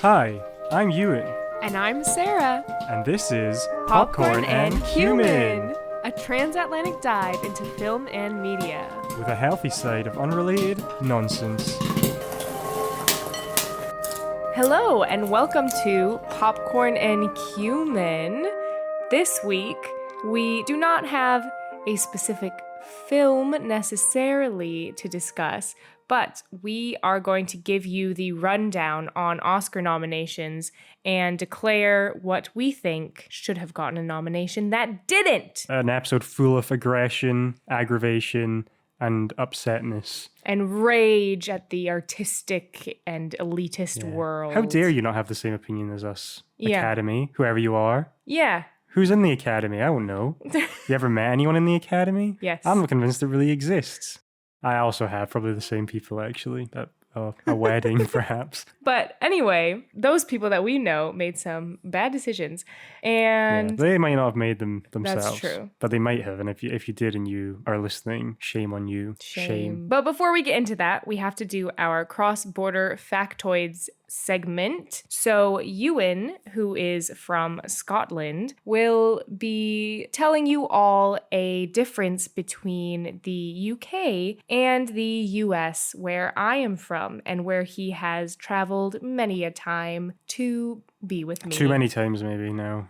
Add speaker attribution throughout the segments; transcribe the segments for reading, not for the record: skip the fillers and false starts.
Speaker 1: Hi, I'm Euan,
Speaker 2: And I'm Sarah.
Speaker 1: and this is
Speaker 2: Popcorn and Cumin, a transatlantic dive into film and media.
Speaker 1: with a healthy side of unrelated nonsense.
Speaker 2: Hello, and welcome to Popcorn and Cumin. This week, we do not have a specific film necessarily to discuss, but we are going to give you the rundown on Oscar nominations and declare what we think should have gotten a nomination that didn't.
Speaker 1: An episode full of aggression, aggravation, and upsetness.
Speaker 2: And rage at the artistic and elitist world.
Speaker 1: How dare you not have the same opinion as us,
Speaker 2: Yeah.
Speaker 1: Academy, whoever you are.
Speaker 2: Yeah.
Speaker 1: Who's in the Academy? I don't know. You ever met anyone in the Academy?
Speaker 2: Yes.
Speaker 1: I'm not convinced it really exists. I also have probably the same people, actually. At a wedding, perhaps.
Speaker 2: But anyway, those people that we know made some bad decisions. And
Speaker 1: They might not have made them themselves.
Speaker 2: That's true.
Speaker 1: But they might have. And if you did and you are listening, shame on you. Shame.
Speaker 2: But before we get into that, we have to do our cross-border factoids segment. So Euan, who is from Scotland, will be telling you all a difference between the UK and the US, where I am from and where he has traveled many a time to be with me.
Speaker 1: Too many times maybe now,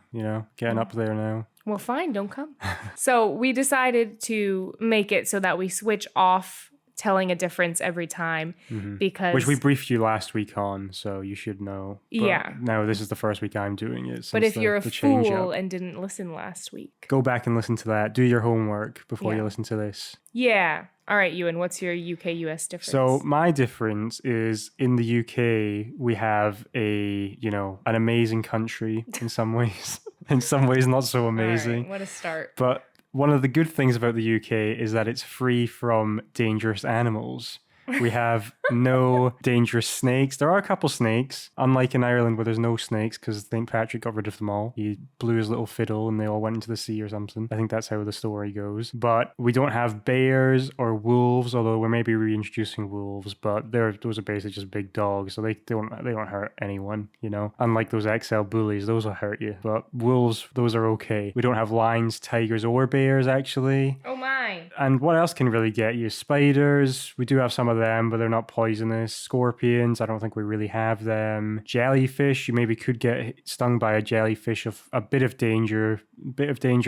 Speaker 1: getting up there now.
Speaker 2: Well, fine, don't come. So we decided to make it so that we switch off telling a difference every time because...
Speaker 1: Which we briefed you last week on, so you should know. But
Speaker 2: Yeah.
Speaker 1: now this is the first week I'm doing it.
Speaker 2: But
Speaker 1: since
Speaker 2: if you're a
Speaker 1: the change
Speaker 2: fool
Speaker 1: up.
Speaker 2: and didn't listen last week.
Speaker 1: Go back and listen to that. Do your homework before
Speaker 2: Yeah.
Speaker 1: you listen to this.
Speaker 2: Yeah. All right, Euan, what's your UK-US difference?
Speaker 1: So my difference is in the UK, we have an amazing country in some ways. In some ways, not so amazing.
Speaker 2: All right, what a start.
Speaker 1: But one of the good things about the UK is that it's free from dangerous animals. We have no dangerous snakes. There are a couple snakes, unlike in Ireland where there's no snakes because St. Patrick got rid of them all. He blew his little fiddle and they all went into the sea or something. I think that's how the story goes. But we don't have bears or wolves, although we're maybe reintroducing wolves, but those are basically just big dogs, so they don't hurt anyone, Unlike those XL bullies, those will hurt you. But wolves, those are okay. We don't have lions, tigers, or bears, actually.
Speaker 2: Oh my.
Speaker 1: And what else can really get you? Spiders, we do have some of them, but they're not poisonous. Scorpions, I don't think we really have them. Jellyfish, you maybe could get stung by a jellyfish of a bit of danger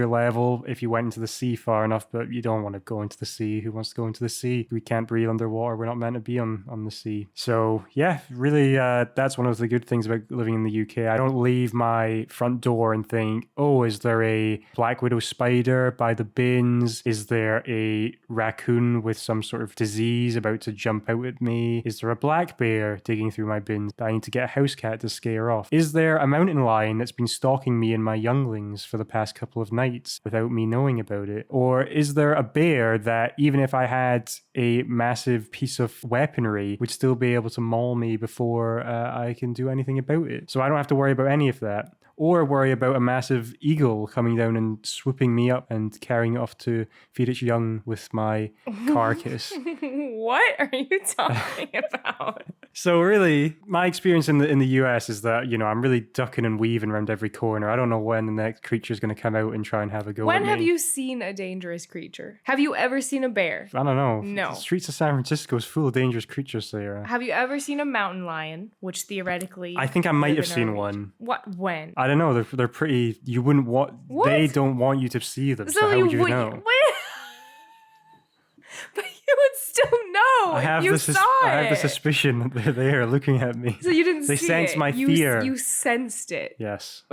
Speaker 1: level if you went into the sea far enough, but you don't want to go into the sea. Who wants to go into the sea? We can't breathe underwater. We're not meant to be on the sea. So yeah, really, that's one of the good things about living in the UK. I don't leave my front door and think, oh, is there a black widow spider by the bins? Is there a raccoon with some sort of disease about to jump out at me? Is there a black bear digging through my bins that I need to get a house cat to scare off? Is there a mountain lion that's been stalking me and my younglings for the past couple of nights without me knowing about it? Or is there a bear that even if I had a massive piece of weaponry would still be able to maul me before I can do anything about it? So I don't have to worry about any of that. Or worry about a massive eagle coming down and swooping me up and carrying it off to feed its young with my carcass.
Speaker 2: What are you talking about?
Speaker 1: So really, my experience in the US is that, I'm really ducking and weaving around every corner. I don't know when the next creature is going to come out and try and have a go at
Speaker 2: When
Speaker 1: me.
Speaker 2: have you seen a dangerous creature? Have you ever seen a bear?
Speaker 1: I don't know.
Speaker 2: No.
Speaker 1: The streets of San Francisco is full of dangerous creatures, Sarah.
Speaker 2: Have you ever seen a mountain lion, which theoretically...
Speaker 1: I think I might
Speaker 2: live
Speaker 1: have
Speaker 2: in
Speaker 1: seen
Speaker 2: our
Speaker 1: one.
Speaker 2: region? What? When?
Speaker 1: I don't know. They're pretty. You wouldn't want.
Speaker 2: What?
Speaker 1: They don't want you to see them. So how would you know?
Speaker 2: What? But you would still know.
Speaker 1: I have
Speaker 2: you
Speaker 1: the
Speaker 2: saw it.
Speaker 1: I have the suspicion that they're there looking at me.
Speaker 2: So you didn't
Speaker 1: They
Speaker 2: see
Speaker 1: sense
Speaker 2: it.
Speaker 1: my
Speaker 2: You
Speaker 1: fear.
Speaker 2: You sensed it.
Speaker 1: Yes.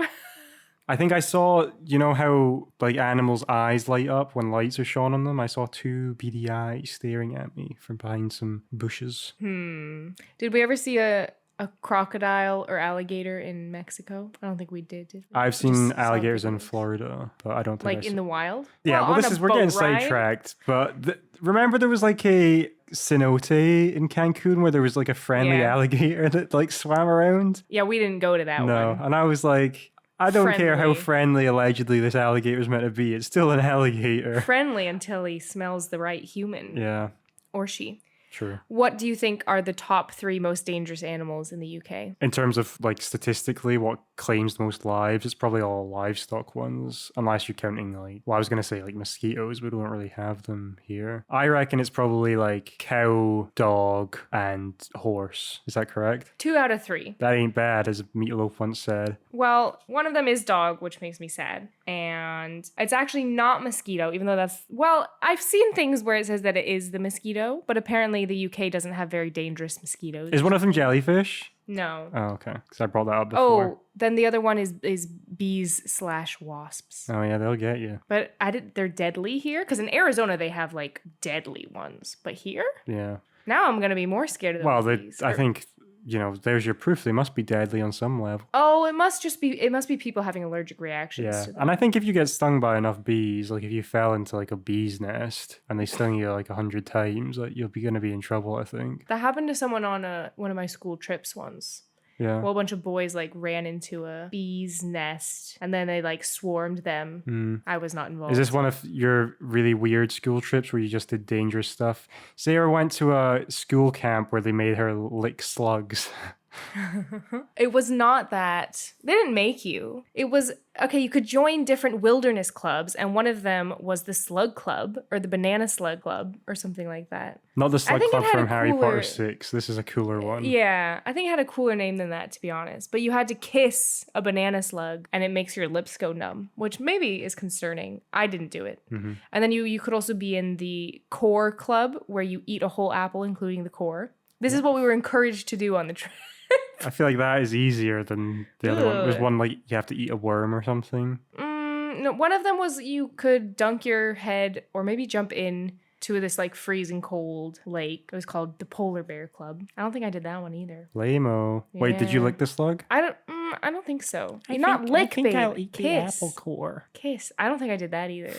Speaker 1: I think I saw. You know how like animals' eyes light up when lights are shone on them. I saw two beady eyes staring at me from behind some bushes.
Speaker 2: Did we ever see a crocodile or alligator in Mexico? I don't think we did we?
Speaker 1: I've
Speaker 2: Just
Speaker 1: seen
Speaker 2: saw
Speaker 1: alligators in
Speaker 2: videos.
Speaker 1: Florida, but I don't think
Speaker 2: Like
Speaker 1: I
Speaker 2: in
Speaker 1: saw...
Speaker 2: the wild?
Speaker 1: Yeah, well,
Speaker 2: on
Speaker 1: this
Speaker 2: a
Speaker 1: is we're getting
Speaker 2: boat ride?
Speaker 1: sidetracked. But remember, there was like a cenote in Cancun where there was like a friendly
Speaker 2: Yeah.
Speaker 1: alligator that like swam around.
Speaker 2: Yeah, we didn't go to that
Speaker 1: No,
Speaker 2: one.
Speaker 1: and I was like, I don't care how
Speaker 2: Friendly.
Speaker 1: friendly allegedly this alligator is meant to be. It's still an alligator.
Speaker 2: Friendly until he smells the right human.
Speaker 1: Yeah.
Speaker 2: Or she.
Speaker 1: True.
Speaker 2: What do you think are the top 3 most dangerous animals in the UK?
Speaker 1: In terms of like statistically what claims the most lives, it's probably all livestock ones, unless you're counting like, well, I was going to say like mosquitoes, but we don't really have them here. I reckon it's probably like cow, dog, and horse. Is that correct?
Speaker 2: 2 out of 3.
Speaker 1: That ain't bad, as Meatloaf once said.
Speaker 2: Well, one of them is dog, which makes me sad. And it's actually not mosquito, even though that's, well, I've seen things where it says that it is the mosquito, but apparently the UK doesn't have very dangerous mosquitoes.
Speaker 1: Is one of them jellyfish?
Speaker 2: No.
Speaker 1: Oh, okay. Because I brought that up before.
Speaker 2: Oh, then the other one is bees/wasps.
Speaker 1: Oh, yeah, they'll get you.
Speaker 2: But they're deadly here? Because in Arizona, they have like deadly ones. But here?
Speaker 1: Yeah.
Speaker 2: Now I'm going to be more scared of them.
Speaker 1: Well, I think, you know, there's your proof. They must be deadly on some level.
Speaker 2: Oh, it must be people having allergic reactions
Speaker 1: Yeah.
Speaker 2: to them.
Speaker 1: And I think if you get stung by enough bees, like if you fell into like a bee's nest and they stung you like 100 times, like you'll be going to be in trouble, I think.
Speaker 2: That happened to someone on one of my school trips once.
Speaker 1: Yeah.
Speaker 2: Well, a bunch of boys like ran into a bee's nest and then they like swarmed them. I was not involved.
Speaker 1: Is this one of your really weird school trips where you just did dangerous stuff? Sarah went to a school camp where they made her lick slugs.
Speaker 2: It was not that. They didn't make you. It was, okay, you could join different wilderness clubs, and one of them was the Slug Club, or the Banana Slug Club, or something like that.
Speaker 1: Not the slug
Speaker 2: think it
Speaker 1: club
Speaker 2: had
Speaker 1: from
Speaker 2: a
Speaker 1: Harry
Speaker 2: cooler-
Speaker 1: Potter 6. This is a cooler one.
Speaker 2: Yeah, I think it had a cooler name than that, to be honest. But you had to kiss a banana slug, and it makes your lips go numb, which maybe is concerning. I didn't do it.
Speaker 1: Mm-hmm.
Speaker 2: And then you could also be in the Core Club, where you eat a whole apple, including the core. This is what we were encouraged to do on the trip.
Speaker 1: I feel like that is easier than the other one. There's one like you have to eat a worm or something.
Speaker 2: No, one of them was you could dunk your head or maybe jump in to this like freezing cold lake. It was called the Polar Bear Club. I don't think I did that one either.
Speaker 1: Lame-o. Wait, did you
Speaker 2: Yeah.
Speaker 1: lick the slug?
Speaker 2: I don't think so. Babe.
Speaker 1: I'll eat the
Speaker 2: Kiss.
Speaker 1: apple core.
Speaker 2: Kiss. I don't think I did that either.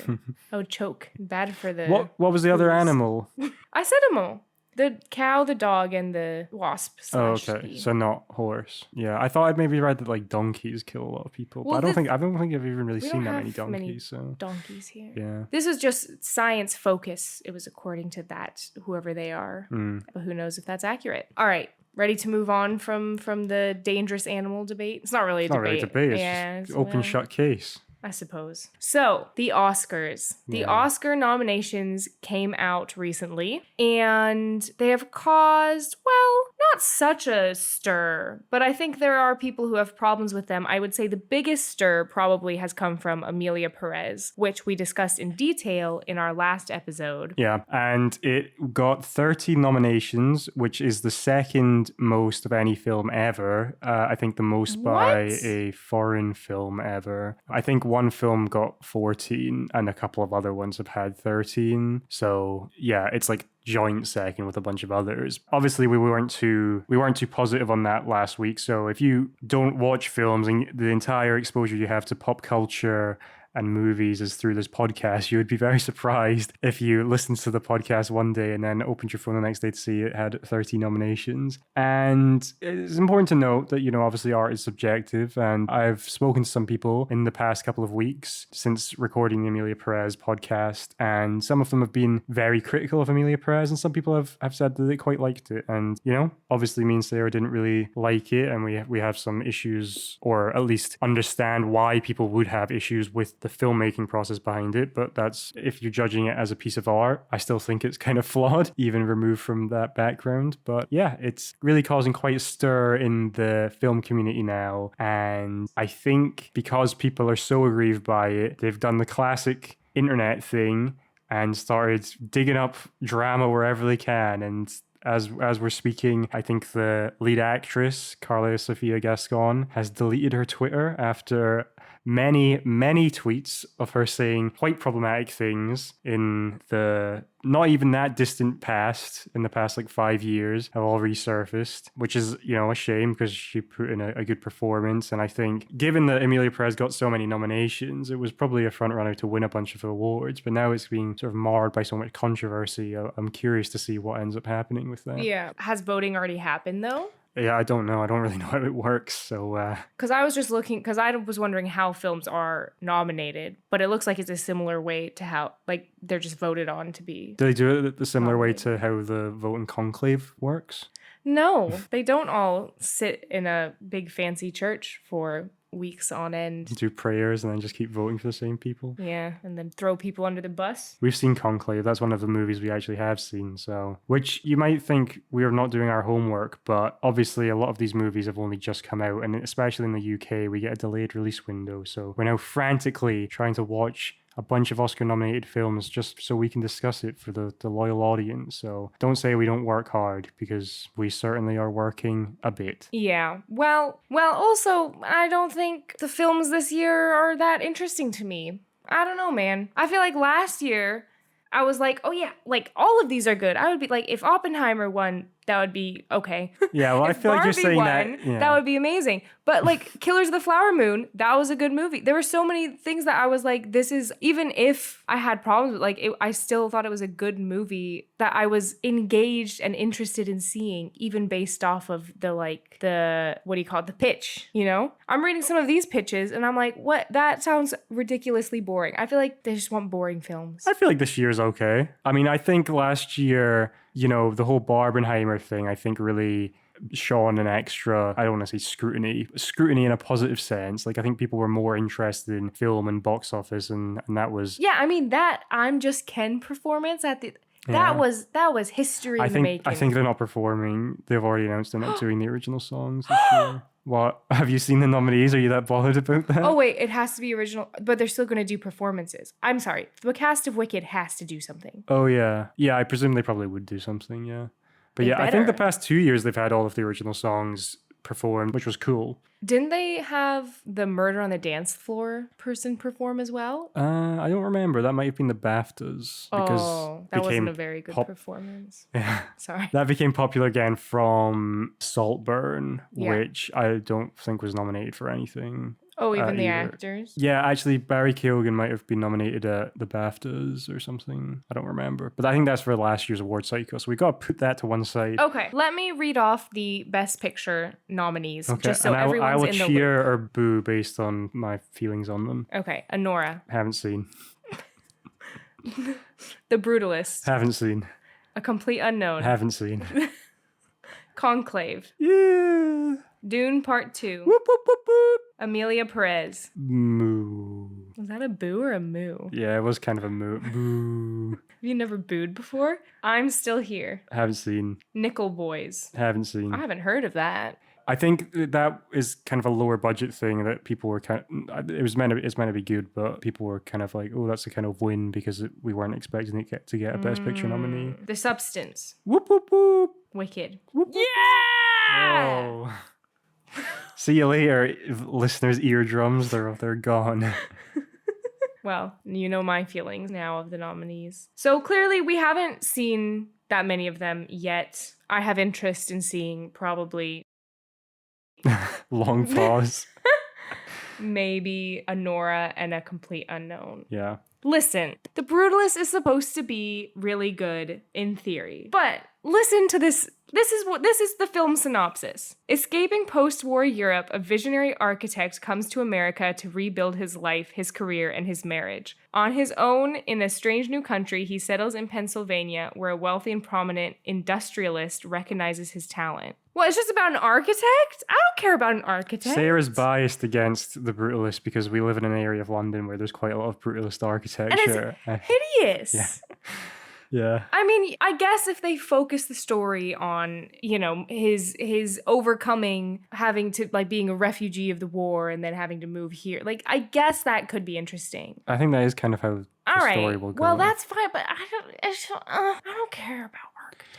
Speaker 2: I would choke. Bad for the.
Speaker 1: What was the other
Speaker 2: foods.
Speaker 1: animal?
Speaker 2: I said them all. The cow, the dog, and the wasp.
Speaker 1: Oh,
Speaker 2: /
Speaker 1: okay.
Speaker 2: bee.
Speaker 1: So not horse. Yeah, I thought I'd maybe read that like donkeys kill a lot of people,
Speaker 2: Well,
Speaker 1: but I don't think I've even really
Speaker 2: we
Speaker 1: seen
Speaker 2: don't
Speaker 1: that many
Speaker 2: have many
Speaker 1: donkeys. So
Speaker 2: donkeys here.
Speaker 1: yeah.
Speaker 2: This was just science focus. It was according to that, whoever they are. But who knows if that's accurate. All right. Ready to move on from the dangerous animal debate? It's not really a
Speaker 1: It's not
Speaker 2: debate.
Speaker 1: really a debate. It's
Speaker 2: Yeah,
Speaker 1: just open shut case.
Speaker 2: I suppose. So, the Oscars. The
Speaker 1: Yeah.
Speaker 2: Oscar nominations came out recently, and they have caused, well, not such a stir, but I think there are people who have problems with them. I would say the biggest stir probably has come from Emilia Perez, which we discussed in detail in our last episode.
Speaker 1: Yeah, and it got 30 nominations, which is the second most of any film ever. I think the most by
Speaker 2: What?
Speaker 1: a foreign film ever. I think one film got 14 and a couple of other ones have had 13. So yeah, it's like joint second with a bunch of others. Obviously, we weren't too positive on that last week. So if you don't watch films and the entire exposure you have to pop culture and movies is through this podcast, you would be very surprised if you listened to the podcast one day and then opened your phone the next day to see it had 30 nominations. And it's important to note that, you know, obviously art is subjective, and I've spoken to some people in the past couple of weeks since recording the Emilia Perez podcast, and some of them have been very critical of Emilia Perez, and some people have said that they quite liked it. And, you know, obviously me and Sarah didn't really like it, and we have some issues, or at least understand why people would have issues with the filmmaking process behind it. But that's, if you're judging it as a piece of art, I still think it's kind of flawed, even removed from that background. But yeah, it's really causing quite a stir in the film community now. And I think because people are so aggrieved by it, they've done the classic internet thing and started digging up drama wherever they can. And as we're speaking, I think the lead actress, Carla Sofia Gascon, has deleted her Twitter after many tweets of her saying quite problematic things in the not even that distant past, in the past like 5 years, have all resurfaced, which is, you know, a shame because she put in a good performance. And I think given that Emilia Perez got so many nominations, it was probably a front runner to win a bunch of awards, but now it's being sort of marred by so much controversy. I'm curious to see what ends up happening with that.
Speaker 2: Yeah. Has voting already happened though?
Speaker 1: Yeah, I don't know. I don't really know how it works. So,
Speaker 2: Because I was just looking, because I was wondering how films are nominated, but it looks like it's a similar way to how, like, they're just voted on to be.
Speaker 1: do they do it the similar way
Speaker 2: Nominated.
Speaker 1: to how the vote in Conclave works?
Speaker 2: No, they don't all sit in a big fancy church for weeks on end.
Speaker 1: Do prayers and then just keep voting for the same people?
Speaker 2: Yeah, and then throw people under the bus.
Speaker 1: We've seen Conclave. That's one of the movies we actually have seen. So, which you might think we're not doing our homework, but obviously a lot of these movies have only just come out, and especially in the UK, we get a delayed release window. So we're now frantically trying to watch a bunch of Oscar-nominated films just so we can discuss it for the loyal audience. So don't say we don't work hard, because we certainly are working a bit.
Speaker 2: Yeah. Well, also, I don't think the films this year are that interesting to me. I don't know, man. I feel like last year I was like, oh yeah, like all of these are good. I would be like, if Oppenheimer won, that would be okay.
Speaker 1: Yeah, well, I
Speaker 2: If
Speaker 1: feel like you're
Speaker 2: Barbie
Speaker 1: saying
Speaker 2: won,
Speaker 1: that. Yeah.
Speaker 2: that would be amazing. But like Killers of the Flower Moon, that was a good movie. There were so many things that I was like, this is, even if I had problems with, like, I still thought it was a good movie that I was engaged and interested in seeing, even based off of the, like, what do you call it? The pitch, you know? I'm reading some of these pitches and I'm like, what? That sounds ridiculously boring. I feel like they just want boring films.
Speaker 1: I feel like this year's okay. I mean, I think last year, you know, the whole Barbenheimer thing, I think really shone an extra, I don't want to say scrutiny in a positive sense. Like, I think people were more interested in film and box office, and that was...
Speaker 2: Yeah, I mean, that I'm Just Ken performance at the...
Speaker 1: Yeah.
Speaker 2: That was history in the making.
Speaker 1: I think they're not performing. They've already announced they're not doing the original songs this year. What? Have you seen the nominees? Are you that bothered about that?
Speaker 2: Oh, wait, it has to be original, but they're still going to do performances. I'm sorry. The cast of Wicked has to do something.
Speaker 1: Oh, yeah. Yeah, I presume they probably would do something, yeah. But
Speaker 2: They
Speaker 1: yeah, I think the
Speaker 2: better.
Speaker 1: past 2 years they've had all of the original songs performed, which was cool.
Speaker 2: Didn't they have the Murder on the Dance Floor person perform as well?
Speaker 1: I don't remember. That might have been the BAFTAs. Because
Speaker 2: That wasn't
Speaker 1: became
Speaker 2: a very good
Speaker 1: pop-
Speaker 2: performance.
Speaker 1: Yeah.
Speaker 2: Sorry.
Speaker 1: That became popular again from Saltburn,
Speaker 2: Yeah.
Speaker 1: which I don't think was nominated for anything.
Speaker 2: Oh, even the
Speaker 1: either.
Speaker 2: actors?
Speaker 1: Yeah, actually, Barry Keoghan might have been nominated at the BAFTAs or something. I don't remember. But I think that's for last year's award cycle, so we got to put that to one side.
Speaker 2: Okay, let me read off the Best Picture nominees,
Speaker 1: Okay,
Speaker 2: just so
Speaker 1: and
Speaker 2: everyone's
Speaker 1: I will
Speaker 2: in the
Speaker 1: cheer
Speaker 2: loop.
Speaker 1: or boo based on my feelings on them.
Speaker 2: Okay, Anora,
Speaker 1: Haven't seen.
Speaker 2: The Brutalist,
Speaker 1: Haven't seen.
Speaker 2: A Complete Unknown,
Speaker 1: Haven't seen.
Speaker 2: Conclave,
Speaker 1: Yeah.
Speaker 2: Dune Part 2,
Speaker 1: Whoop, whoop, whoop, whoop.
Speaker 2: Emilia Perez.
Speaker 1: Moo.
Speaker 2: Was that a boo or a moo? Have
Speaker 1: Yeah, it was kind of a moo. Boo.
Speaker 2: you never booed before? I'm Still Here.
Speaker 1: Haven't seen.
Speaker 2: Nickel Boys.
Speaker 1: Haven't seen.
Speaker 2: I haven't heard of that.
Speaker 1: I think that is kind of a lower budget thing that people were it's meant to be good, but people were kind of like, oh, that's a kind of win because we weren't expecting it to get a Best Picture nominee.
Speaker 2: The Substance.
Speaker 1: Whoop, whoop, whoop.
Speaker 2: Wicked.
Speaker 1: Whoop, whoop.
Speaker 2: Yeah!
Speaker 1: Oh. See you later, listeners' eardrums. They're gone.
Speaker 2: Well, you know my feelings now of the nominees. So clearly we haven't seen that many of them yet. I have interest in seeing probably
Speaker 1: Long pause.
Speaker 2: maybe a Nora and A Complete Unknown.
Speaker 1: Yeah.
Speaker 2: Listen, The Brutalist is supposed to be really good in theory, but listen to this. This is the film synopsis. Escaping post-war Europe, a visionary architect comes to America to rebuild his life, his career, and his marriage. On his own, in a strange new country, he settles in Pennsylvania, where a wealthy and prominent industrialist recognizes his talent. What, it's just about an architect? I don't care about an architect.
Speaker 1: Sarah's biased against The Brutalist because we live in an area of London where there's quite a lot of brutalist architecture.
Speaker 2: And it's hideous.
Speaker 1: Yeah. Yeah.
Speaker 2: I mean, I guess if they focus the story on, you know, his overcoming having to, like, being a refugee of the war and then having to move here, like, I guess that could be interesting.
Speaker 1: I think that is kind of how the story will go.
Speaker 2: Well, that's fine, but I don't care about architecture.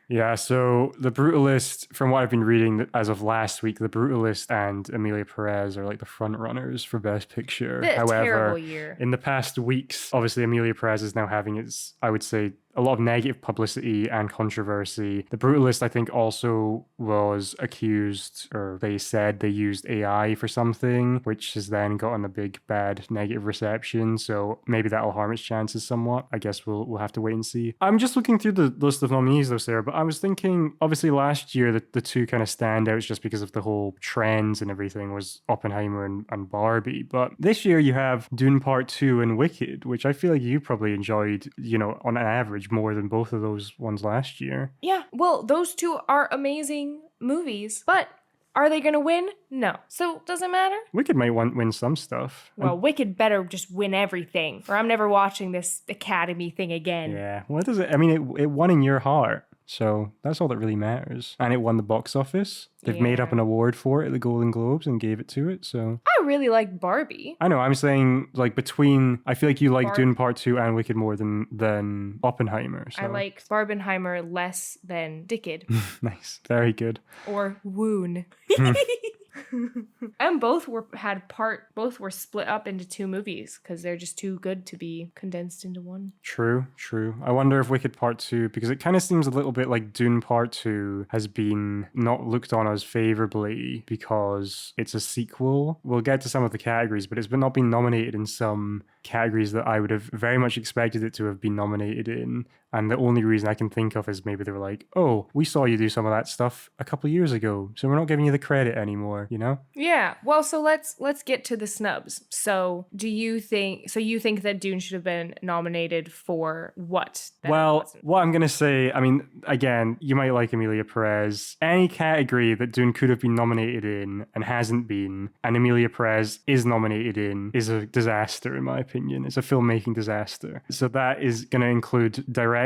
Speaker 1: Yeah, so The Brutalist, from what I've been reading as of last week, The Brutalist and Emilia Perez are like the front runners for Best Picture.
Speaker 2: Terrible
Speaker 1: However,
Speaker 2: year.
Speaker 1: in the past weeks, obviously Emilia Perez is now having its, I would say, a lot of negative publicity and controversy. The Brutalist, I think, also was accused, or they said they used AI for something, which has then gotten a big, bad, negative reception. So maybe that'll harm its chances somewhat. I guess we'll have to wait and see. I'm just looking through the list of nominees, though, Sarah, but I was thinking, obviously, last year, the two kind of standouts just because of the whole trends and everything was Oppenheimer and Barbie. But this year, you have Dune Part 2 and Wicked, which I feel like you probably enjoyed, on an average, more than both of those ones last year.
Speaker 2: Yeah, well, those two are amazing movies, but are they going to win? No. So, does it matter?
Speaker 1: Wicked might win some stuff.
Speaker 2: Well, Wicked better just win everything, or I'm never watching this Academy thing again.
Speaker 1: Yeah, what does it? I mean, it won in your heart. So that's all that really matters. And it won the box office. They've made up an award for it at the Golden Globes and gave it to it. So
Speaker 2: I really like Barbie.
Speaker 1: I know. I'm saying I feel like you like Dune Part 2 and Wicked more than Oppenheimer. So.
Speaker 2: I like Barbenheimer less than Dicked.
Speaker 1: Nice. Very good.
Speaker 2: Or Woon. And both were split up into two movies because they're just too good to be condensed into one.
Speaker 1: True. I wonder if Wicked Part 2, because it kind of seems a little bit like Dune Part 2 has been not looked on as favorably because it's a sequel. We'll get to some of the categories, but it's not been nominated in some categories that I would have very much expected it to have been nominated in. And the only reason I can think of is maybe they were like, oh, we saw you do some of that stuff a couple of years ago, so we're not giving you the credit anymore,
Speaker 2: Yeah. Well, so let's get to the snubs. So you think that Dune should have been nominated for what?
Speaker 1: Well, what I'm going to say, I mean, again, you might like Emilia Perez. Any category that Dune could have been nominated in and hasn't been, and Emilia Perez is nominated in, is a disaster, in my opinion. It's a filmmaking disaster. So that is going to include director,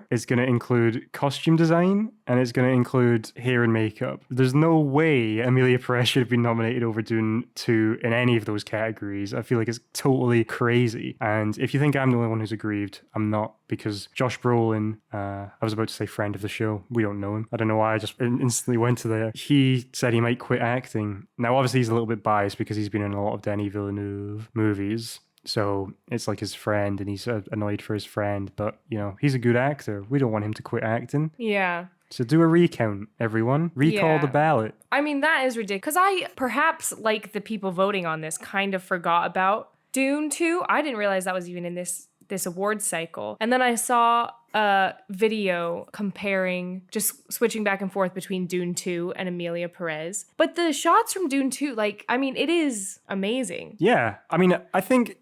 Speaker 1: it's going to include costume design, and it's going to include hair and makeup. There's no way Emilia Perez should have been nominated over Dune 2 in any of those categories. I feel like it's totally crazy. And if you think I'm the only one who's aggrieved, I'm not, because Josh Brolin, I was about to say friend of the show. We don't know him. I don't know why I just instantly went to there. He said he might quit acting. Now, obviously, he's a little bit biased because he's been in a lot of Denis Villeneuve movies. So it's like his friend and he's annoyed for his friend. But, he's a good actor. We don't want him to quit acting.
Speaker 2: Yeah.
Speaker 1: So do a recount, everyone. Recall the ballot.
Speaker 2: I mean, that is ridiculous. Because I, perhaps like the people voting on this, kind of forgot about Dune 2. I didn't realize that was even in this award cycle. And then I saw a video comparing, just switching back and forth between Dune 2 and Emilia Perez. But the shots from Dune 2, it is amazing.
Speaker 1: Yeah. I mean, I think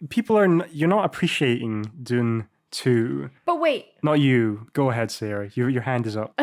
Speaker 1: you're not appreciating Dune 2.
Speaker 2: But wait.
Speaker 1: Not you. Go ahead, Sarah. Your hand is up.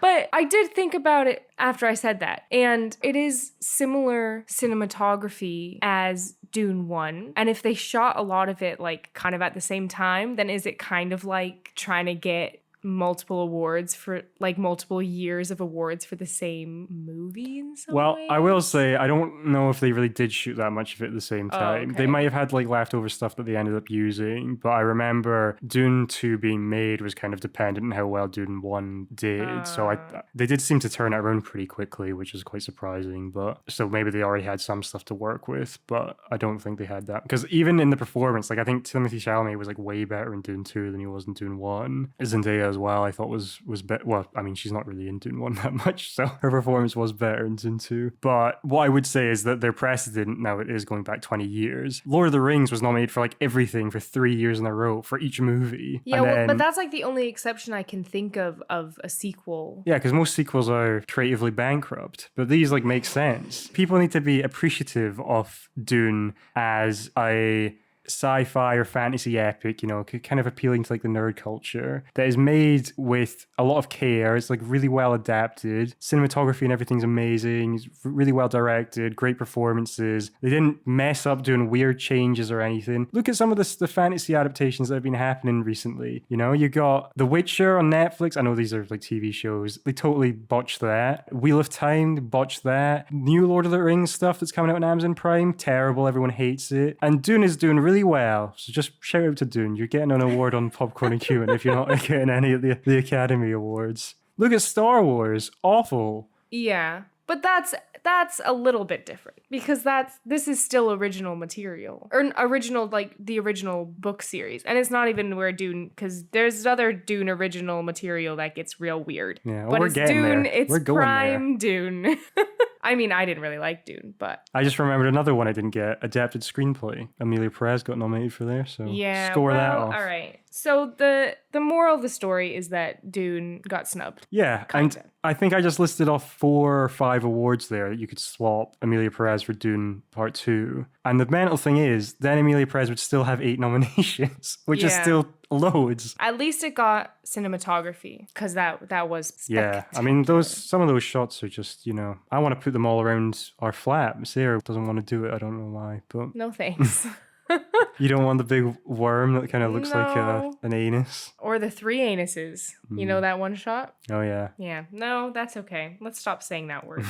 Speaker 2: But I did think about it after I said that. And it is similar cinematography as Dune 1. And if they shot a lot of it kind of at the same time, then is it kind of like trying to get multiple awards for multiple years of awards for the same movie in some ways?
Speaker 1: I will say I don't know if they really did shoot that much of it at the same time.
Speaker 2: Okay.
Speaker 1: They might have had leftover stuff that they ended up using, but I remember Dune 2 being made was kind of dependent on how well Dune 1 did. So they did seem to turn it around pretty quickly, which is quite surprising. But so maybe they already had some stuff to work with, but I don't think they had that, because even in the performance, I think Timothée Chalamet was way better in Dune 2 than he was in Dune 1. Zendaya as well, I thought was better. Well, I mean, she's not really in Dune 1 that much, so her performance was better in Dune 2. But what I would say is that their precedent, now it is going back 20 years, Lord of the Rings was nominated for everything for 3 years in a row for each movie.
Speaker 2: Yeah, but that's the only exception I can think of a sequel.
Speaker 1: Yeah, because most sequels are creatively bankrupt, but these make sense. People need to be appreciative of Dune as a sci-fi or fantasy epic, kind of appealing to the nerd culture, that is made with a lot of care. It's really well adapted. Cinematography and everything's amazing. It's really well directed, great performances. They didn't mess up doing weird changes or anything. Look at some of the fantasy adaptations that have been happening recently. You got The Witcher on Netflix. I know these are TV shows. They totally botched that. Wheel of Time, they botched that. New Lord of the Rings stuff that's coming out on Amazon Prime, terrible. Everyone hates it. And Dune is doing really well. So just shout out to Dune. You're getting an award on Popcorn and Cumin if you're not getting any of the Academy Awards. Look at Star Wars. Awful.
Speaker 2: Yeah. But that's a little bit different because this is still original material or original, like the original book series, and it's not even where Dune, because there's other Dune original material that gets real weird.
Speaker 1: Yeah, well,
Speaker 2: but
Speaker 1: we're
Speaker 2: it's
Speaker 1: getting
Speaker 2: Dune.
Speaker 1: there.
Speaker 2: It's
Speaker 1: We're going
Speaker 2: prime Dune. I mean, I didn't really like Dune, but
Speaker 1: I just remembered another one I didn't get. Adapted screenplay. Emilia Perez got nominated for there, so
Speaker 2: yeah,
Speaker 1: score that
Speaker 2: well,
Speaker 1: off.
Speaker 2: all right. So the moral of the story is that Dune got snubbed.
Speaker 1: Yeah,
Speaker 2: Kinda.
Speaker 1: and I think I just listed off 4 or 5 awards there that you could swap Emilia Perez for Dune Part 2. And the mental thing is, then Emilia Perez would still have 8 nominations, which is
Speaker 2: Yeah.
Speaker 1: still loads.
Speaker 2: At least it got cinematography, because that was
Speaker 1: Yeah, I mean, some of those shots are just, I want to put them all around our flat. Sarah doesn't want to do it. I don't know why, but
Speaker 2: No thanks.
Speaker 1: you don't want the big worm that kind of looks like
Speaker 2: No.
Speaker 1: an anus.
Speaker 2: Or the 3 anuses. You know that one shot?
Speaker 1: Oh yeah.
Speaker 2: Yeah. No, that's okay. Let's stop saying that word.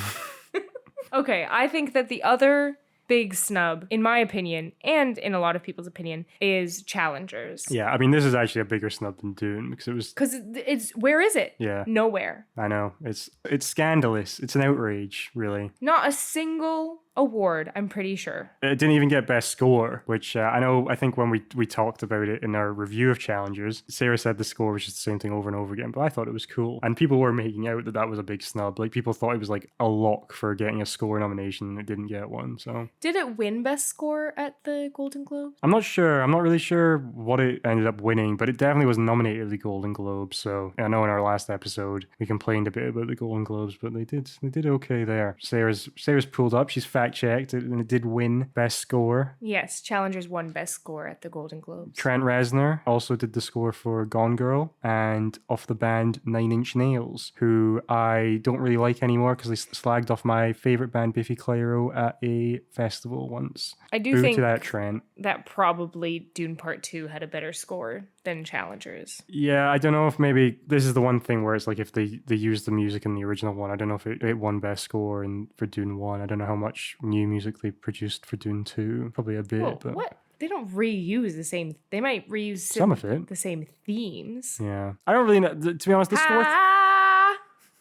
Speaker 2: Okay, I think that the other big snub, in my opinion, and in a lot of people's opinion, is Challengers.
Speaker 1: Yeah, I mean, this is actually a bigger snub than Dune because it was.
Speaker 2: Because it's where is it?
Speaker 1: Yeah.
Speaker 2: Nowhere.
Speaker 1: I know. It's scandalous. It's an outrage, really.
Speaker 2: Not a single award, I'm pretty sure.
Speaker 1: It didn't even get best score, which I think when we talked about it in our review of Challengers, Sarah said the score was just the same thing over and over again, but I thought it was cool. And people were making out that was a big snub. Like, people thought it was like a lock for getting a score nomination and it didn't get one, so.
Speaker 2: Did it win best score at the Golden Globes?
Speaker 1: I'm not sure. I'm not really sure what it ended up winning, but it definitely was nominated at the Golden Globes. So I know in our last episode we complained a bit about the Golden Globes, but they did okay there. Sarah's pulled up. She's fact checked and it did win best score.
Speaker 2: Yes, Challengers won best score at the Golden Globes.
Speaker 1: Trent Reznor also did the score for Gone Girl, and off the band Nine Inch Nails, who I don't really like anymore because they slagged off my favorite band Biffy Clyro at a festival once.
Speaker 2: I do
Speaker 1: Boo
Speaker 2: think
Speaker 1: to that, Trent.
Speaker 2: that probably Dune Part 2 had a better score than Challengers.
Speaker 1: Yeah, I don't know if maybe this is the one thing where it's like if they used the music in the original one, I don't know if it won best score and for Dune 1. I don't know how much new music they produced for Dune 2. Probably a bit.
Speaker 2: Whoa,
Speaker 1: but
Speaker 2: what? They don't reuse the same. They might reuse
Speaker 1: some of it.
Speaker 2: The same themes.
Speaker 1: Yeah. I don't really know. To be honest, the score...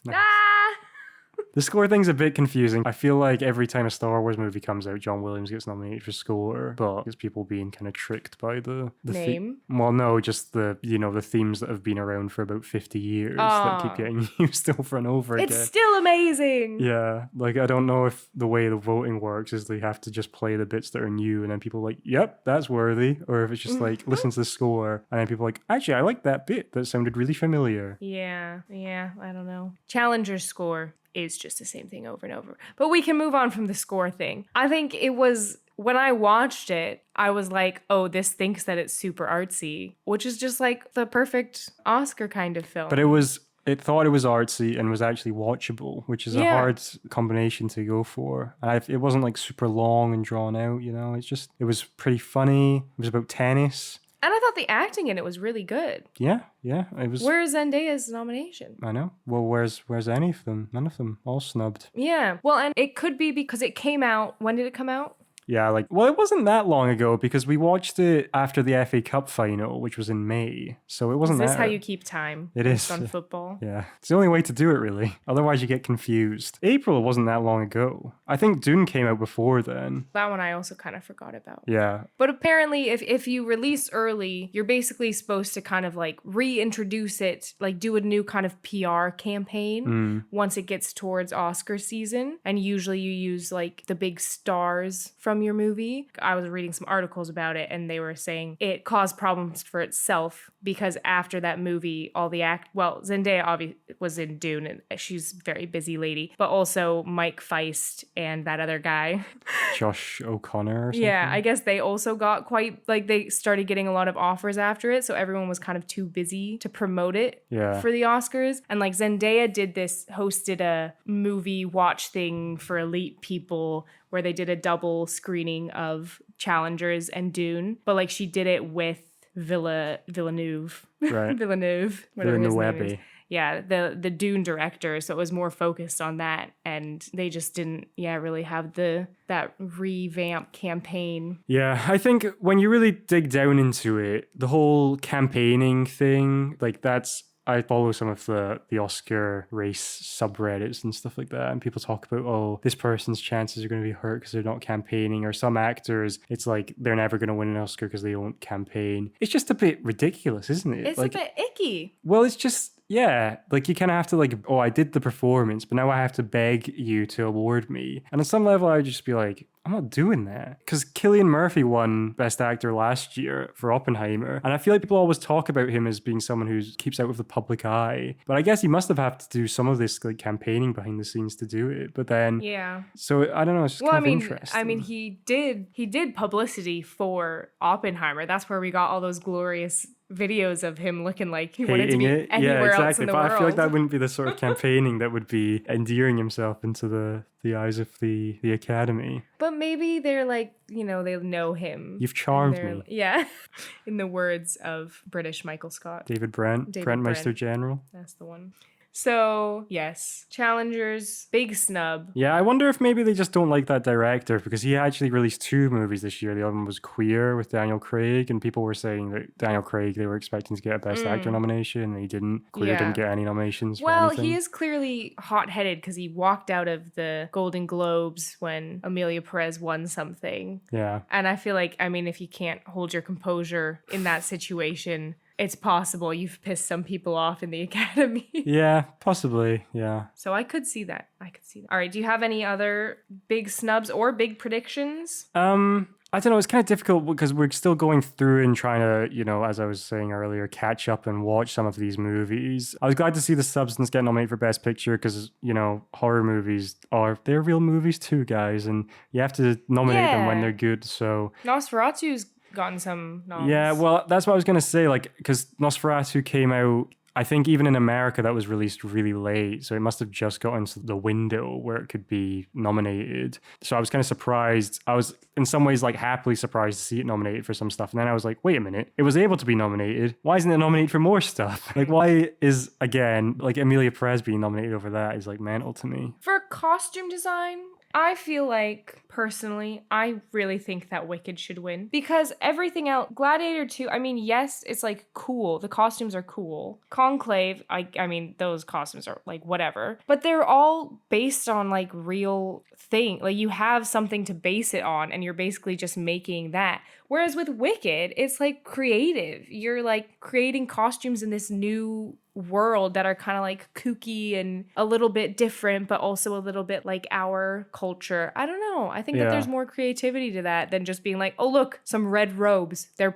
Speaker 2: Nice.
Speaker 1: The score thing's a bit confusing. I feel like every time a Star Wars movie comes out, John Williams gets nominated for score, but it's people being kind of tricked by the
Speaker 2: name.
Speaker 1: Well, no, just the themes that have been around for about 50 years that keep getting used over and over again.
Speaker 2: It's still amazing.
Speaker 1: Yeah, like I don't know if the way the voting works is they have to just play the bits that are new, and then people are like, yep, that's worthy, or if it's just like listen to the score, and then people are like, actually, I like that bit. That sounded really familiar.
Speaker 2: Yeah, I don't know. Challenger's score is just the same thing over and over. But we can move on from the score thing. I think it was, when I watched it, I was like, oh, this thinks that it's super artsy, which is just like the perfect Oscar kind of film.
Speaker 1: But it thought it was artsy and was actually watchable, which is a hard combination to go for. And it wasn't like super long and drawn out, it was pretty funny. It was about tennis.
Speaker 2: And I thought the acting in it was really good.
Speaker 1: Yeah, it was.
Speaker 2: Where's Zendaya's nomination?
Speaker 1: I know. Well, where's any of them? None of them. All snubbed.
Speaker 2: Yeah. Well, and it could be because it came out. When did it come out?
Speaker 1: Yeah, it wasn't that long ago because we watched it after the FA Cup final, which was in May. So it wasn't that.
Speaker 2: Is this how you keep time?
Speaker 1: It is.
Speaker 2: On football?
Speaker 1: Yeah. It's the only way to do it, really. Otherwise, you get confused. April wasn't that long ago. I think Dune came out before then.
Speaker 2: That one I also kind of forgot about.
Speaker 1: Yeah.
Speaker 2: But apparently, if you release early, you're basically supposed to kind of like reintroduce it, like do a new kind of PR campaign once it gets towards Oscar season. And usually you use like the big stars from your movie. I was reading some articles about it and they were saying it caused problems for itself because after that movie, all the Zendaya obviously was in Dune and she's a very busy lady, but also Mike Feist and that other guy.
Speaker 1: Josh O'Connor or something.
Speaker 2: Yeah, I guess they also got quite, like they started getting a lot of offers after it, so everyone was kind of too busy to promote it for the Oscars. And like Zendaya hosted a movie watch thing for elite people where they did a double screening of Challengers and Dune, but like she did it with Villeneuve.
Speaker 1: Right.
Speaker 2: Villeneuve, whatever his name is.
Speaker 1: Villeneuve.
Speaker 2: Yeah, the Dune director, so it was more focused on that, and they just didn't, really have that revamp campaign.
Speaker 1: Yeah, I think when you really dig down into it, the whole campaigning thing, like that's I follow some of the Oscar race subreddits and stuff like that, and people talk about, oh, this person's chances are going to be hurt because they're not campaigning, or some actors, it's like they're never going to win an Oscar because they don't campaign. It's just a bit ridiculous, isn't it?
Speaker 2: It's
Speaker 1: like,
Speaker 2: a bit icky.
Speaker 1: well, it's just, yeah, like you kind of have to like, oh, I did the performance, but now I have to beg you to award me. And on some level, I would just be like, I'm not doing that. Because Cillian Murphy won Best Actor last year for Oppenheimer. And I feel like people always talk about him as being someone who keeps out of the public eye. But I guess he must have had to do some of this like campaigning behind the scenes to do it. But then,
Speaker 2: yeah.
Speaker 1: So I don't know, it's just kind of interesting.
Speaker 2: I mean, he did publicity for Oppenheimer. That's where we got all those glorious videos of him looking like he wanted to be anywhere else in the world.
Speaker 1: But I feel like that wouldn't be the sort of campaigning that would be endearing himself into the eyes of the Academy.
Speaker 2: But maybe they're like, you know, they know him.
Speaker 1: You've charmed me.
Speaker 2: Yeah. In the words of British Michael Scott.
Speaker 1: David Brent, Brentmeister General.
Speaker 2: That's the one. So, yes, challengers, big snub.
Speaker 1: Yeah, I wonder if maybe they just don't like that director, because he actually released 2 movies this year. The other one was Queer with Daniel Craig, and people were saying that Daniel Craig, they were expecting to get a Best Actor nomination, and he didn't. Queer didn't get any nominations for anything.
Speaker 2: He is clearly hot-headed because he walked out of the Golden Globes when Emilia Perez won something.
Speaker 1: Yeah.
Speaker 2: And I feel like, I mean, if you can't hold your composure in that situation, it's possible you've pissed some people off in the Academy.
Speaker 1: Yeah, possibly. Yeah.
Speaker 2: So I could see that. All right. Do you have any other big snubs or big predictions?
Speaker 1: I don't know. It's kind of difficult because we're still going through and trying to, you know, as I was saying earlier, catch up and watch some of these movies. I was glad to see The Substance get nominated for Best Picture because, you know, horror movies they're real movies too, guys. And you have to nominate them when they're good. So
Speaker 2: Nosferatu's gotten some noms.
Speaker 1: Yeah, well, that's what I was going to say. Like, because Nosferatu came out, I think even in America, that was released really late. So it must have just got into the window where it could be nominated. So I was kind of surprised. I was in some ways like happily surprised to see it nominated for some stuff. And then I was like, wait a minute, it was able to be nominated. Why isn't it nominated for more stuff? Like, why is, again, like Emilia Perez being nominated over that is like mental to me.
Speaker 2: For costume design, I feel like, personally, I really think that Wicked should win. Because everything else, Gladiator 2, I mean, yes, it's like cool. The costumes are cool. Conclave, I mean, those costumes are like whatever. But they're all based on like real thing. Like you have something to base it on and you're basically just making that. Whereas with Wicked, it's like creative. You're like creating costumes in this new world that are kind of like kooky and a little bit different, but also a little bit like our culture. I don't know. I think that there's more creativity to that than just being like, oh, look, some red robes. They're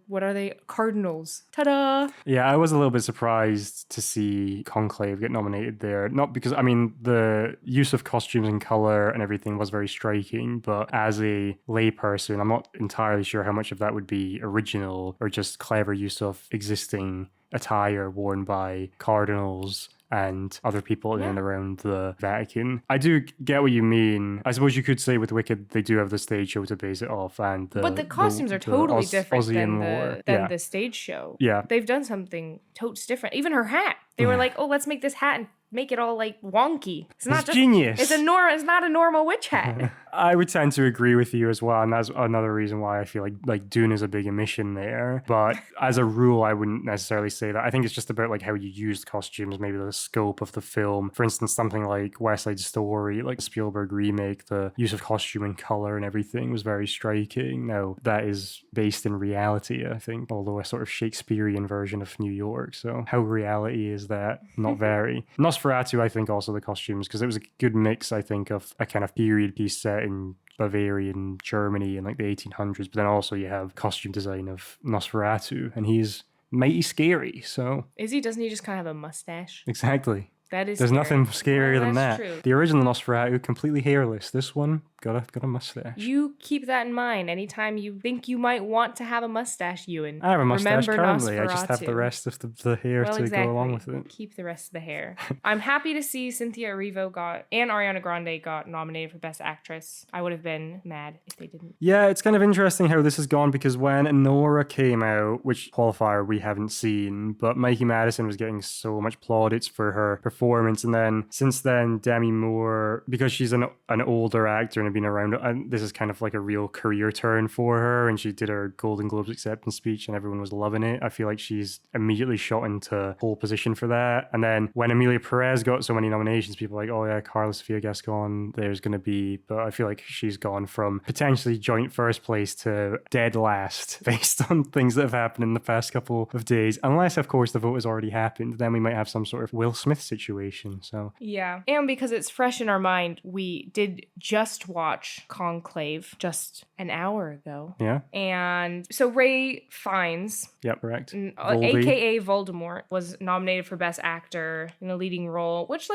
Speaker 2: what are they? Cardinals. Ta-da!
Speaker 1: Yeah, I was a little bit surprised to see Conclave get nominated there. Not because, I mean, the use of costumes and color and everything was very striking, but as a layperson, I'm not entirely sure how much of that would be original or just clever use of existing attire worn by cardinals and other people in and around the Vatican. I do get what you mean. I suppose you could say with Wicked, they do have the stage show to base it off, and
Speaker 2: but the costumes are totally different than the stage show.
Speaker 1: Yeah,
Speaker 2: they've done something totes different. Even her hat, they were like, oh, let's make this hat and make it all like wonky. It's not just
Speaker 1: genius.
Speaker 2: It's not a normal witch hat.
Speaker 1: I would tend to agree with you as well, and that's another reason why I feel like Dune is a big omission there. But as a rule, I wouldn't necessarily say that. I think it's just about like how you use costumes, maybe the scope of the film. For instance, something like West Side Story, like Spielberg remake, the use of costume and color and everything was very striking. Now that is based in reality, I think, although a sort of Shakespearean version of New York. So how reality is that? Not very. Nosferatu, I think, also the costumes, because it was a good mix, I think, of a kind of period piece set in Bavarian Germany in like the 1800s, but then also you have costume design of Nosferatu, and he's mighty scary. So
Speaker 2: is he? Doesn't he just kind of have a mustache?
Speaker 1: Exactly.
Speaker 2: That is.
Speaker 1: There's
Speaker 2: scary.
Speaker 1: Nothing scarier than that.
Speaker 2: True.
Speaker 1: The original Nosferatu, completely hairless. This one got a mustache.
Speaker 2: You keep that in mind anytime you think you might want to have a mustache, Euan.
Speaker 1: I have a mustache currently.
Speaker 2: Nosferatu.
Speaker 1: I just have the rest of the hair to go along with it.
Speaker 2: Keep the rest of the hair. I'm happy to see Cynthia Erivo and Ariana Grande got nominated for Best Actress. I would have been mad if they didn't.
Speaker 1: Yeah, it's kind of interesting how this has gone, because when Nora came out, which qualifier we haven't seen, but Mikey Madison was getting so much plaudits for her performance, and then since then Demi Moore, because she's an older actor and of been around, and this is kind of like a real career turn for her, and she did her Golden Globes acceptance speech and everyone was loving it. I feel like she's immediately shot into pole position for that. And then when Emilia Perez got so many nominations, people were like, oh yeah, Carla Sofia Gascon, there's going to be, but I feel like she's gone from potentially joint first place to dead last based on things that have happened in the past couple of days. Unless, of course, the vote has already happened, then we might have some sort of Will Smith situation. So
Speaker 2: yeah. And because it's fresh in our mind, we did just watch Conclave just an hour ago.
Speaker 1: yeah.
Speaker 2: And so Ralph Fiennes,
Speaker 1: Yep, correct.
Speaker 2: aka Voldemort, was nominated for Best Actor in a leading role, which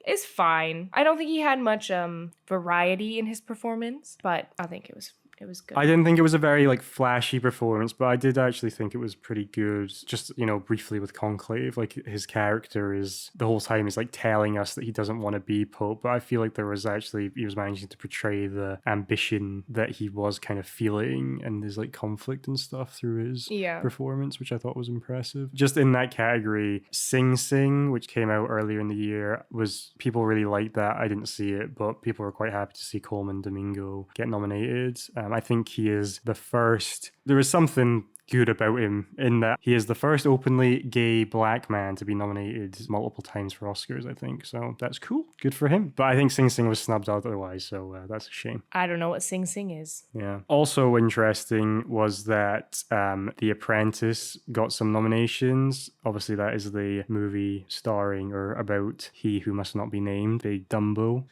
Speaker 2: is fine. I don't think he had much variety in his performance, but I think it was good.
Speaker 1: I didn't think it was a very like flashy performance, but I did actually think it was pretty good. Just, briefly with Conclave, like his character is the whole time is like telling us that he doesn't want to be Pope, but I feel like he was managing to portray the ambition that he was kind of feeling and his like conflict and stuff through his performance, which I thought was impressive. Just in that category, Sing Sing, which came out earlier in the year, people really liked that. I didn't see it, but people were quite happy to see Coleman Domingo get nominated. I think he is the first. There is something good about him in that he is the first openly gay black man to be nominated multiple times for Oscars, I think. So that's cool. Good for him. But I think Sing Sing was snubbed otherwise, so that's a shame.
Speaker 2: I don't know what Sing Sing is.
Speaker 1: Yeah. Also interesting was that The Apprentice got some nominations. Obviously, that is the movie starring or about he who must not be named, Big Dumbo.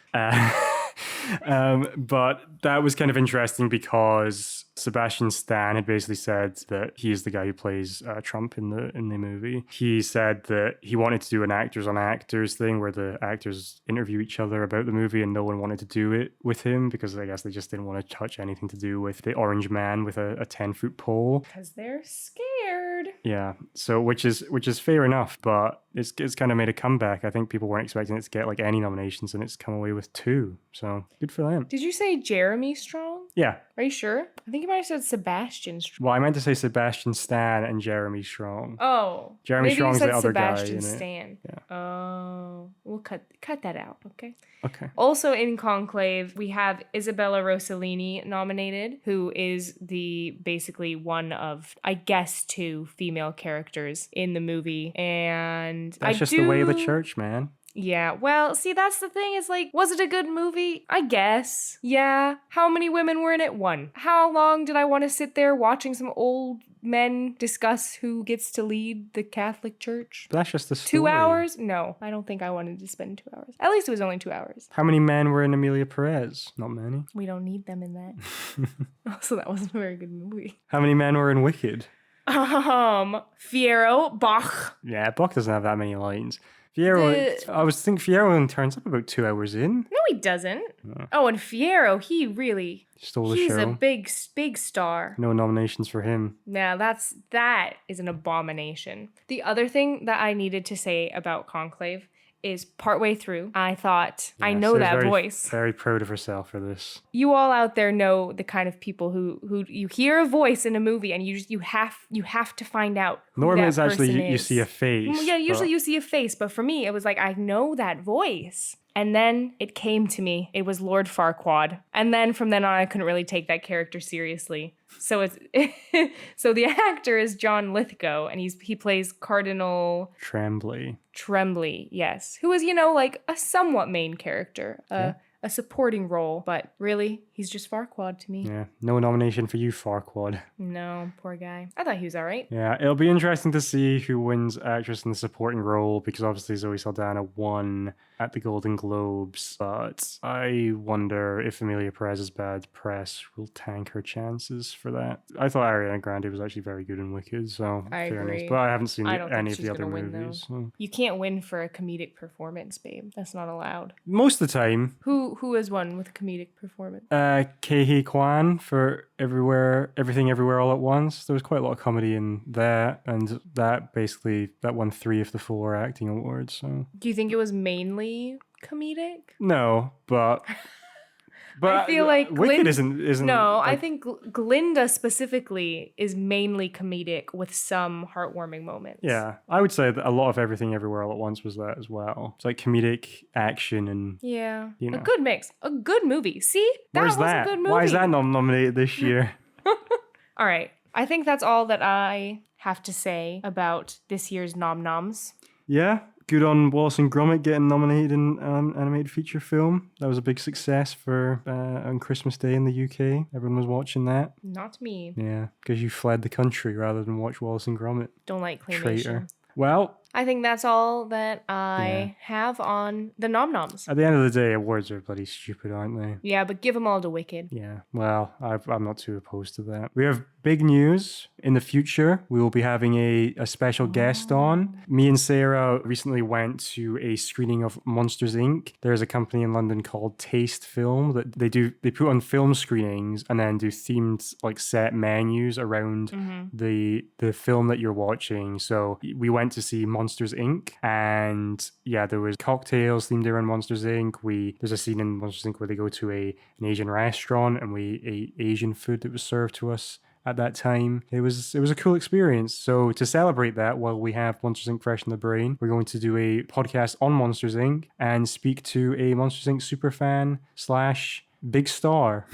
Speaker 1: But that was kind of interesting because Sebastian Stan had basically said that he is the guy who plays Trump in the movie. He said that he wanted to do an actors on actors thing where the actors interview each other about the movie, and no one wanted to do it with him because I guess they just didn't want to touch anything to do with the orange man with a 10-foot pole.
Speaker 2: Because they're scared.
Speaker 1: Yeah, so which is fair enough, but it's kind of made a comeback. I think people weren't expecting it to get like any nominations, and it's come away with 2. So good for them.
Speaker 2: Did you say Jeremy Strong?
Speaker 1: Yeah.
Speaker 2: Are you sure? I think you might have said Sebastian Strong.
Speaker 1: Well, I meant to say Sebastian Stan and Jeremy Strong.
Speaker 2: Oh.
Speaker 1: Jeremy
Speaker 2: maybe
Speaker 1: Strong's
Speaker 2: you said
Speaker 1: the other
Speaker 2: Sebastian
Speaker 1: guy in
Speaker 2: Stan.
Speaker 1: it. Yeah.
Speaker 2: Oh. We'll cut that out, okay?
Speaker 1: Okay.
Speaker 2: Also in Conclave, we have Isabella Rossellini nominated, who is basically one of, I guess, 2 female characters in the movie. And
Speaker 1: that's just the way of the church, man.
Speaker 2: Yeah, well, see, that's the thing is was it a good movie? I guess. Yeah. How many women were in it? 1. How long did I want to sit there watching some old men discuss who gets to lead the Catholic Church?
Speaker 1: But that's just the story.
Speaker 2: 2 hours? No, I don't think I wanted to spend 2 hours. At least it was only 2 hours.
Speaker 1: How many men were in Emilia Perez? Not many.
Speaker 2: We don't need them in that. Also, that wasn't a very good movie.
Speaker 1: How many men were in Wicked?
Speaker 2: Fiyero, Bach.
Speaker 1: Yeah, Bach doesn't have that many lines. Fiyero, I was thinking Fiyero turns up about 2 hours in.
Speaker 2: No, he doesn't. No. Oh, and Fiyero, he really
Speaker 1: stole the show.
Speaker 2: He's a big star.
Speaker 1: No nominations for him.
Speaker 2: Now that is an abomination. The other thing that I needed to say about Conclave is partway through, I thought, I know that voice.
Speaker 1: Very proud of herself for this.
Speaker 2: You all out there know the kind of people who you hear a voice in a movie and you have to find out who
Speaker 1: normally
Speaker 2: that
Speaker 1: it's actually
Speaker 2: person
Speaker 1: you
Speaker 2: is.
Speaker 1: see a face.
Speaker 2: Yeah, usually you see a face, but for me it was like I know that voice. And then it came to me. It was Lord Farquaad. And then from then on, I couldn't really take that character seriously. So so the actor is John Lithgow, and he plays Cardinal Tremblay, yes. Who is, like a somewhat main character. A supporting role, but really, he's just Farquaad to me.
Speaker 1: Yeah, no nomination for you, Farquaad.
Speaker 2: No, poor guy. I thought he was all right.
Speaker 1: Yeah, it'll be interesting to see who wins actress in the supporting role, because obviously Zoe Saldana won at the Golden Globes, but I wonder if Emilia Perez's bad press will tank her chances for that. I thought Ariana Grande was actually very good in Wicked, so
Speaker 2: I agree.
Speaker 1: But I haven't seen any of the other
Speaker 2: win,
Speaker 1: movies. So.
Speaker 2: You can't win for a comedic performance, babe. That's not allowed.
Speaker 1: Most of the time.
Speaker 2: Who has won with a comedic performance?
Speaker 1: Ke Kwan for Everything Everywhere All at Once. There was quite a lot of comedy in that, and that won 3 of the 4 acting awards. So.
Speaker 2: Do you think it was mainly comedic?
Speaker 1: No, but But
Speaker 2: I feel like
Speaker 1: Wicked isn't.
Speaker 2: No, I
Speaker 1: like,
Speaker 2: think Glinda specifically is mainly comedic with some heartwarming moments.
Speaker 1: Yeah, I would say that a lot of Everything Everywhere All at Once was that as well. It's like comedic action and
Speaker 2: Yeah.
Speaker 1: You know.
Speaker 2: A good mix. A good movie. See?
Speaker 1: where's
Speaker 2: was
Speaker 1: that?
Speaker 2: a good movie.
Speaker 1: Why is that not nominated this year?
Speaker 2: All right. I think that's all that I have to say about this year's nom-noms.
Speaker 1: Yeah, good on Wallace and Gromit getting nominated in animated feature film. That was a big success for on Christmas Day in the UK. Everyone was watching that.
Speaker 2: Not me.
Speaker 1: Yeah, because you fled the country rather than watch Wallace and Gromit.
Speaker 2: Don't like claymation.
Speaker 1: Traitor. Well,
Speaker 2: I think that's all that I have on the nom-noms.
Speaker 1: at the end of the day, awards are bloody stupid, aren't they?
Speaker 2: Yeah, but give them all to Wicked.
Speaker 1: Yeah, well, I'm not too opposed to that. We have big news. In the future, we will be having a special guest on. Me and Sarah recently went to a screening of Monsters, Inc. There's a company in London called Taste Film that they put on film screenings and then do themed like set menus around the film that you're watching. So we went to see Monsters, Inc. And yeah, there was cocktails themed around Monsters, Inc. There's a scene in Monsters, Inc. where they go to an Asian restaurant and we ate Asian food that was served to us at that time. It was a cool experience. So to celebrate that, while we have Monsters, Inc. fresh in the brain, we're going to do a podcast on Monsters, Inc. and speak to a Monsters, Inc. superfan / big star.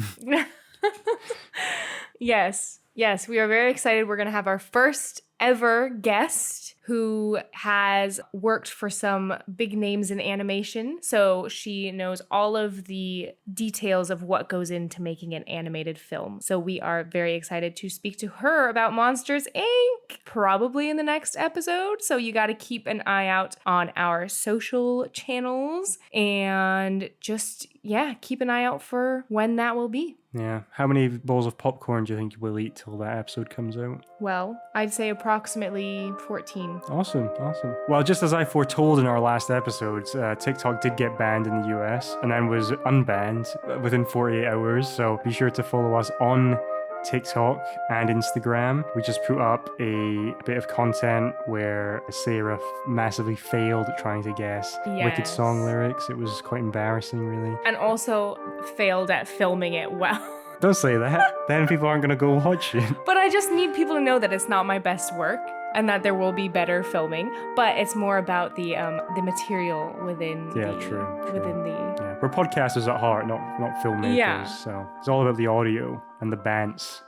Speaker 2: Yes, we are very excited. We're going to have our first ever guest who has worked for some big names in animation. So she knows all of the details of what goes into making an animated film. So we are very excited to speak to her about Monsters, Inc. probably in the next episode. So you got to keep an eye out on our social channels and just, keep an eye out for when that will be.
Speaker 1: Yeah. How many bowls of popcorn do you think you will eat till that episode comes out?
Speaker 2: Well, I'd say approximately 14.
Speaker 1: Awesome. Well, just as I foretold in our last episodes, TikTok did get banned in the US and then was unbanned within 48 hours. So be sure to follow us on TikTok and Instagram. We just put up a bit of content where Sarah massively failed at trying to guess Wicked song lyrics. It was quite embarrassing, really.
Speaker 2: And also failed at filming it well.
Speaker 1: Don't say that. Then people aren't going to go watch it.
Speaker 2: But I just need people to know that it's not my best work and that there will be better filming. But it's more about the material within
Speaker 1: True.
Speaker 2: within the.
Speaker 1: Yeah. We're podcasters at heart, not filmmakers.
Speaker 2: Yeah.
Speaker 1: So it's all about the audio and the bants.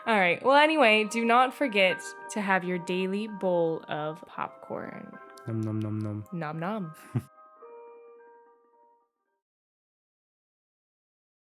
Speaker 2: All right. Well, anyway, do not forget to have your daily bowl of popcorn.
Speaker 1: Nom nom nom nom.
Speaker 2: Nom nom.